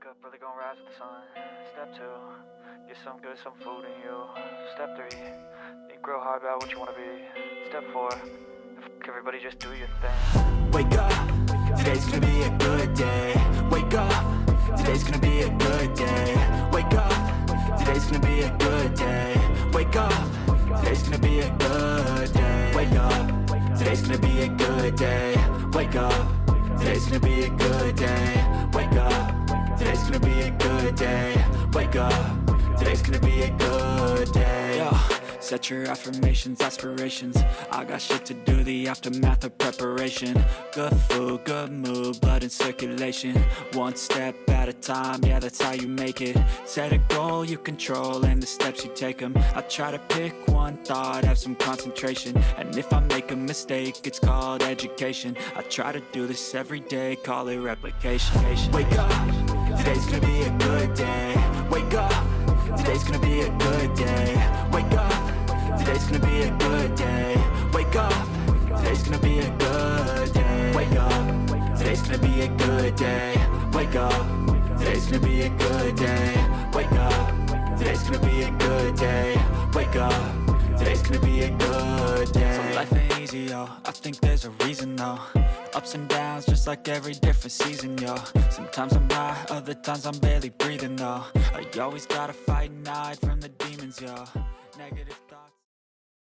Wake up, really gonna rise with the sun. Step 2, get some good, some food in you. Step 3, think real hard about what you wanna be. Step 4, everybody just do your thing. Wake up, today's gonna be a good day. Wake up, today's gonna be a good day. Wake up, today's gonna be a good day. Wake up, today's gonna be a good day. Wake up, today's gonna be a good day. Wake up, today's gonna be a good day. Wake up, today's gonna be a good day. Wake up, today's gonna be a good day. Yo, set your affirmations, aspirations. I got shit to do, the aftermath of preparation. Good food, good mood, blood in circulation. One step at a time, yeah, that's how you make it. Set a goal you control and the steps you take them. I try to pick one thought, have some concentration. And if I make a mistake, it's called education. I try to do this every day, call it replication. Wake up, today's gonna be a good day. Wake up, today's gonna be a good day. Wake up, today's gonna be a good day. Wake up, today's gonna be a good day. Wake up, today's gonna be a good day. Wake up, today's gonna be a good day. Wake up, today's gonna be a good day. Wake up, today's gonna be a good day. So life ain't easy, yo, I think there's a reason though. Ups and downs, just like every different season, yo. Sometimes I'm high, other times I'm barely breathing, though. I always gotta fight and hide from the demons, yo. Negative